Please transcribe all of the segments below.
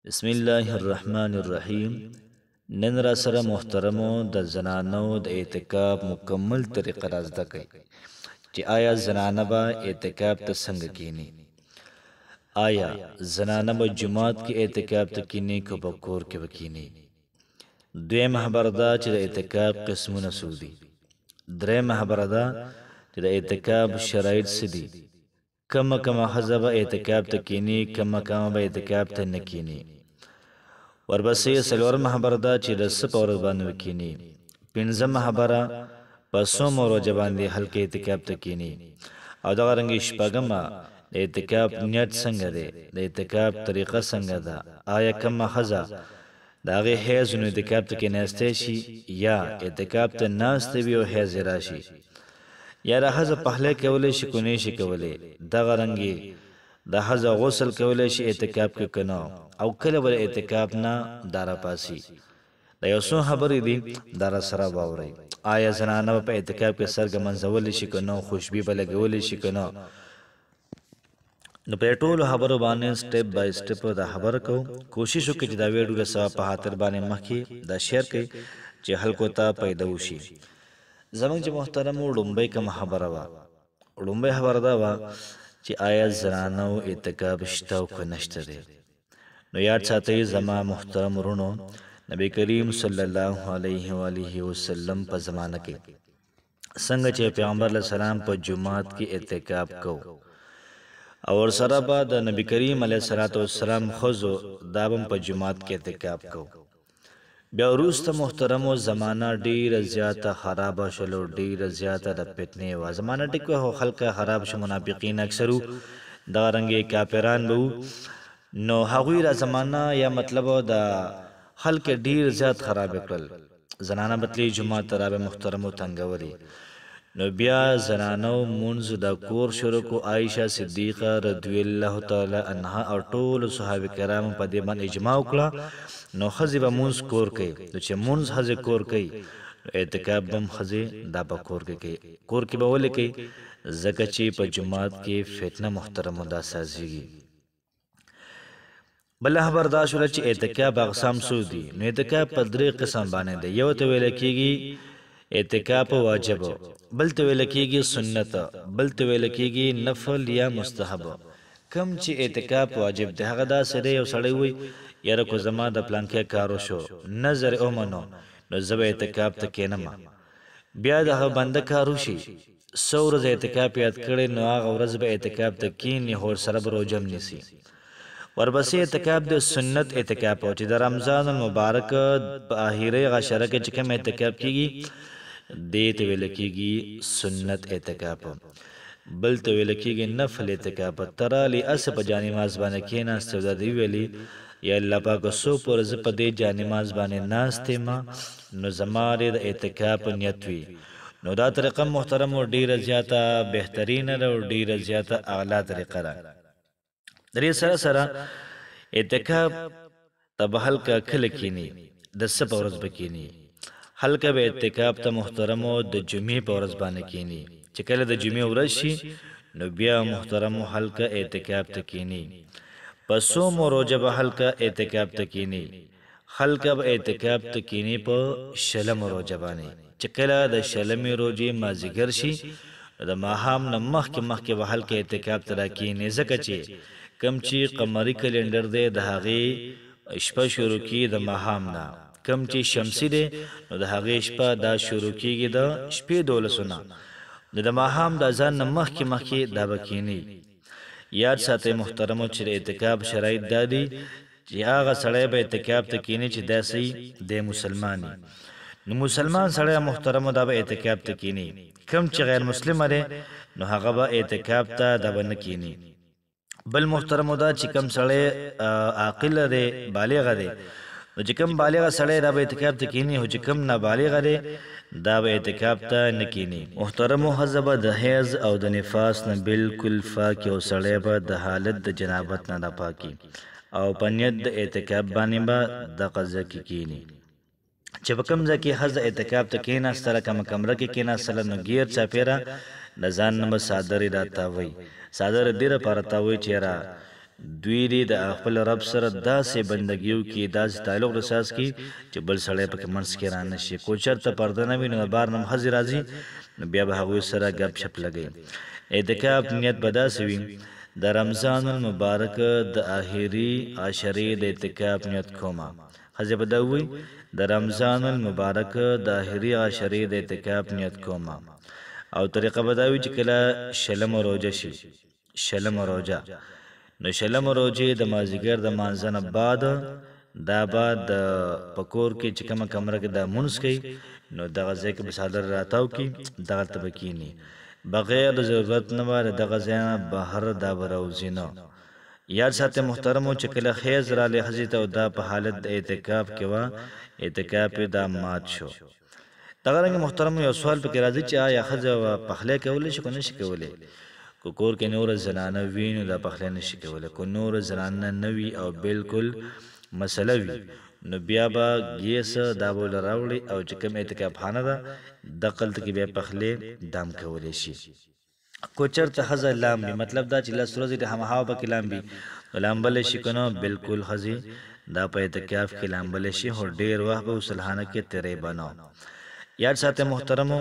بسم الله الرحمن الرحیم. نن را سره محترمو د زنانو د اعتکاف مکمل طریقه را زده کړئ چې آیا زنانه به اعتکاف ته څنګه کینی. آیا زنانه به جماعت کې اعتکاف ته کینی که په کور کې وکینی. دویمه خبره ده چې د اعتکاف قسمونه څو دي. دریمه خبره ده چې د اعتکاف شرایط څه دي. کمه ښځه به اعتکاف ته کینی، کمه به اعتکاف ته نه کینی. ورپسې څلورمه خبره ده چې د څه په ورځ باندې وکیني. پنځمه خبره په څومره ورځې باندې هلکه اعتکاف ته کیني. او دغه رنګې شپږمه د اعتکاف نیت څنګه دی، د اعتکاف طریقه څنګه ده. آیا کمه ښځه د هغې حیض نو اعتکاف ته کیناستی شي، یا اعتکاف ته ناسته وي او حیض یې راشي، یا د ښځه پخلی کولی شي که نه شي کولی. دغه رنګې د ښځه غسل کولی شي اعتکاف کې که نه، او کله به د اعتکاف نه دا راپاسي. د یو څو خبرې دي دا را سره واورئ. آیا زنانه به په اعتکاف کې سر ږمنځولی شي که نه، خوشبي به لګولی شي که نه. نو په ټولو خبرو باندې سټیپ بای سټیپ دا خبره کوو. کوشش وکړئ چې دا ویډیو د ثواب په خاطر باندې مخکې دا شیر کړئ چې خلکو ته پیدا وشي. زموږ چې محترمو لومبۍ کومه خبره وه، لومبۍ خبره دا وه چې آیا زنانو اعتکاف شته او که نشته دی. نو یاد ساتئ زما محترم ورونو، نبی کریم صلی الله علیه و آله وسلم په زمانه کې څنګه چې پیغمبر علیه السلام په جماعت کې اعتکاف کو، او ورسره به د نبی کریم علیه السلام ښځو دا به په جماعت کې اعتکاف کو. بیا وروسته محترمو زمانه ډیره زیاته خرابه شول او ډیره زیاته د فتنې وه. زمانه ټیک وه خو خلکه خراب شو، منافقین اکثرو دغه رنګې کافران به وو. نو هغوی را زمانه یا مطلب د خلک ډیر زیات خراب کړل. زنانه بتلی جماعت ته رابه محترمو تنګولې. نو بیا زنانو مونځ د کور شروع کو. عایشه صدیقه رضی الله تعالی عنها او ټول صحابه کرام په دې باندې اجماع وکړه. نو ښځې به مونځ کور کوي. نو چې مونځ ښځې کور کوي، اعتکاف به هم ښځې دا په کور کې کوي. کور کې به ولې کوي؟ ځکه چې په جماعت کې فتنه محترمو دا سازیږي. بله خبر دا شوله چې اعتکاف اقسام څو دي. نو اعتکاف په درې قسم باندې دی. یو ته ویل کېږي اعتکاف واجب، بل ته ویل کېږي سنت، بل ته ویل کېږي نفل یا مستحب. کم چې اعتکاف واجب دی هغه داسې دی یو سړی وایي یاره کو زما د پلانکې کار وشو، نظر ومنو، نو زه به اعتکاف ته کښېنم. بیا د هغه بنده کار وشي، څو ورځې اعتکاف یاد کړی، نو هغه ورځ به اعتکاف ته کښېني، خو ورسره به روژه هم نیسي. ورپسې اعتکاف د سنت اعتکاف او چې د رمضان المبارک په آخري عشره کې چې کوم اعتکاف کېږي دې ته ویل کېږي سنت اعتکاف. بل ته ویل کېږي نفل اعتکاف. ترالی اس په جانماز باندې کښېناست او دا دې ویلي یا الله پاکه څو پوره زه په دې جانماز باندې ناست یم، نو زما د اعتکاف نیت وي. نو دا طریقه محترمو ډېره زیاته بهترینه ده او ډېره زیاته اعلی طریقه ده. درې سره سره اعتکاف ته به هلکه کله کښېني، د څه په ورځ به کښېني. هلکه به اعتکاف ته محترمو د جمعې په ورځ باندې کښېني. چې کله د جمعې ورځ شي نو بیا محترمو هلکه اعتکاف ته کښېني. په څومره روژه به هلکه اعتکاف ته کښېني؟ هلکه به اعتکاف ته کښېني په شلمه روژه باندې. چې کله د شلمې روژې مازدیګر شي د ماښام نه مخکې به هلکه اعتکاف ته را کښېني. ځکه چې کم چې قمري کلنډر دی د هغې شپه شروع کېږي د ماښام نه، کم چې شمسي دی نو د هغې شپه دا شروع کېږي د شپې 12 نه. نو د ماښام د اذان نه مخکې دا به کښېني. یاد ساتئ محترمو چې د اعتکاف شرایط دا دي چې هغه سړی به اعتکاف ته کښېني چې داسې دی مسلمان وي. نو مسلمان سړی محترمو دا به اعتکاف ته کښېني. کم چې غیر مسلمه دی نو هغه به اعتکاف ته دا به نه کښېني. بل محترمو دا چې کم سړی عاقل دی، بالغ دی، نو چې کم بالغ سړی دا به اعتکاف ته کښېني، خو چې کم نابالغ دی دا به اعتکاف ته نه کښېني. محترمو ښځه به د حیض او د نفاس نه بالکل پاکي، او سړی به د حالت د جنابت نه پاکي، او په نیت د اعتکاف باندې به دغه ځای کې کښېني. چې په کوم ځای کې ښځه اعتکاف ته کښېناستله، کومه کمره کې کښېناستله، نو ګیر چاپېره د ځان نه به څادرې را تاووي. څادر دې دپاره تاووي چې یاره دوی دې د خپل رب سره داسې بندګیو کې داسې تعلق رساس کی چې بل سړی پکې منځ کې را نشي. کو چېرته پرده نه وي نو د بار نه ښځې راځي نو بیا به هغوی سره ګپ شپ لګوي. اعتکاف نیت به داسې وي د رمضان المبارک د آخري عشرې د اعتکاف نیت کومه. ښځې به دا ووایي د رمضان المبارک د آخري عشرې د اعتکاف نیت کومه. او طریقه به دا وي چې کله شلمه روژه شي، شلمه روژه نو شلمه روژې د مازدیګر د مانځه نه بعد دا به د په کور کې چې کومه کمره کې دا مونځ کوي نو دغه ځای کې به څادر راتاو کړي، دغلته به کښېني بغیر د ضرورت نه به د دغه ځای نه بهر دا به راوځي نه. یاد ساتئ محترمو چې کله خیز رالی ښځې ته او دا په حالت د اعتکاف کې وه، اعتکاف یې دا مات شو. دغه رنګې محترمو یو سوال پکې راځي چې آیا ښځه پخلی کولی شي که نه شي کولی؟ که کور کې نوره زنانه وي نو دا پخلی نه شي کولی. که نوره زنانه نه وي او بالکل مسله وي نو بیا به ګیس دا به له راوړي او چې کوم اعتکاف خانه ده دقلته کې بیا پخلی دام کولی شي. کو چېرته ښځه لامبي، مطلب دا چې لس ورځې د همهاو پکې لامبي نو لامبلی شي که نه؟ بالکل ښځې دا په اعتکاف کې لامبلی شي خو ډېر وخت به وسلحانه کې تیری به نه. یاد ساتئ محترمو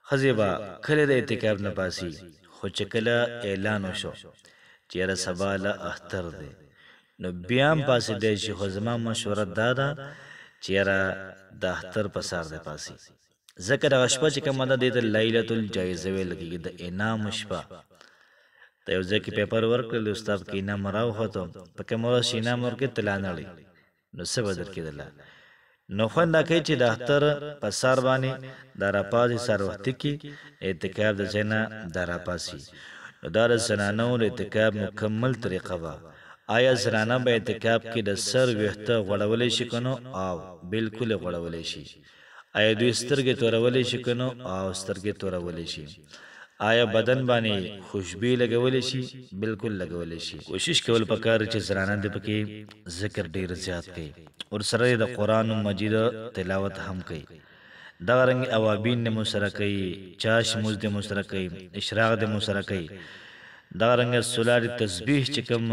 ښځې به کله د اعتکاف نه پاسي خو چې کله اعلان وشو چې یاره سبا له اختر دی نو بیا هم پاسېدی شي، خو زما مشوره دا ده چې یاره د اختر په سهار دی پاسي، ځکه دغه شپه چې کومه ده دې ته لیلة الجایزه ویل کېږي، د انعام شپه. ته یو ځای کې پیپر ورکړل استاد کې انعام راوخوتو په کومه ورځ چې انعام ورکړې ته لا نړۍ نو څه به درکېدله. نو خوند دا کوي چې د اختر په سهار باندې دا راپاسي، سهار وختي کې اعتکاف د ځای نه دا راپاسي. نو دا د زنانو د اعتکاف مکمل طریقه وه. آیا زنانه به اعتکاف کې د سر ویښته غوړولی شي که نه؟ او بالکل یې غوړولی شي. آیا دوی سترګې تورولی شي که نه؟ او سترګې تورولی شي. آیا بدن باندې خوشبویي لګولی شي؟ بالکل لګولی شي. کوشش کول پکار چې زنانه دې پکې ذکر ډېر زیات کوي، ورسره د قرآن مجید تلاوت هم کوي. دغه رنګې اوابین دې مو سره کوي، چاش مونځ دې مو سره کوي، اشراق دې مو سره کوي. دغه رنګه سولار تسبیح چې کوم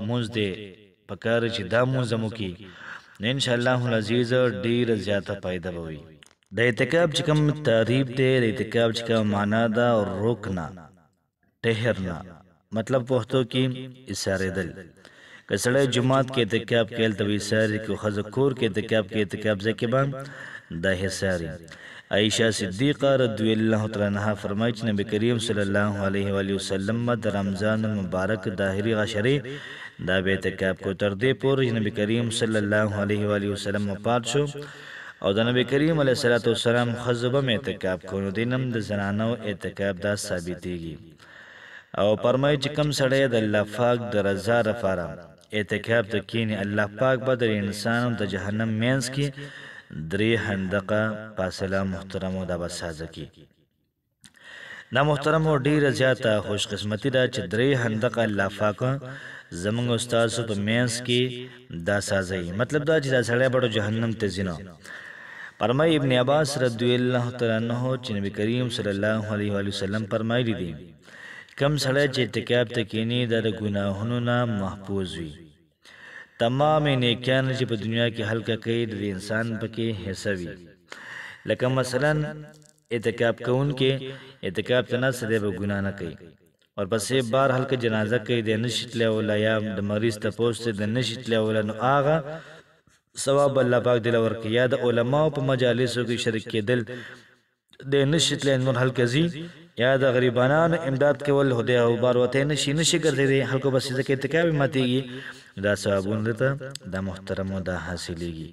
مونځ دی پکار چې دا مونځ مو کوي نو انشاءالله العزیز ډېره زیاته فایده به وي. د اعتکاف چې کوم تعریف دی، د اعتکاف چې کوم معنا ده رکنا ټهرنا، مطلب پښتو کې ایسارېدل. که سړی جومات کې اعتکاف کوي هلته به ایساري، که ښځه کور کې اعتکاف کوي اعتکاف ځای کې به دا حصاري. عائشہ صدیقہ رضی اللہ تعالی عنہا فرمایي چې نبی کریم صلی الله علیه و آله وسلم د رمضان المبارک داخلي عشرې دا به اعتکاف کو تر دې پورې چې نبی کریم صلی الله علیه و آله وسلم وفات شو او د نبی کریم علیه الصلاۃ والسلام ښځو به اعتکاف کو نو دینم د زنانو اعتکاف دا ثابتېږي. او فرمایي چې کوم سړی د الله پاک د رضا لپاره اعتکاف ته کښېني الله پاک به د انسان د جهنم مینځ کې 3 خندقه فاصله محترمو دا به سازه کی. دا محترمو ډیره زیاته خوش قسمتي ده چې 3 خندقه الله پاک زمونږ استادو په مینځ کې دا سازي. مطلب دا چې دا سړی به جهنم ته ځي نه. فرمایي ابن عباس رضی الله تعالی عنہ چې نبی کریم صلی الله علیه و وسلم فرمایلی دي کم سړی چې اعتکاف ته کښېني دا د ګناهونو نه محفوظ وي. تمام نیکیان چې په دنیا کې هلکه کوي د انسان پکې حصه وي. لکه مثلا اعتکاف کوونکې اعتکاف ته ناست دی به ګناه نه کوي ورپسې بار هلکه جنازه کوي د نه شي تلولی یا د مریض تپوس دی د نه شي تلولی نو هغه ثواب الله پاک دله ورکوي. یا د علماو په مجالسو کې شریک کېدل د نه شي تللی نور هلکه ځي یا د غریبانانو امداد کول خدای او بار وته نشي ګرځېدی خلکو بس ځکه اعتکاف یې ماتېږي دا ثوابونه ته دا محترمو دا حاصلېږي.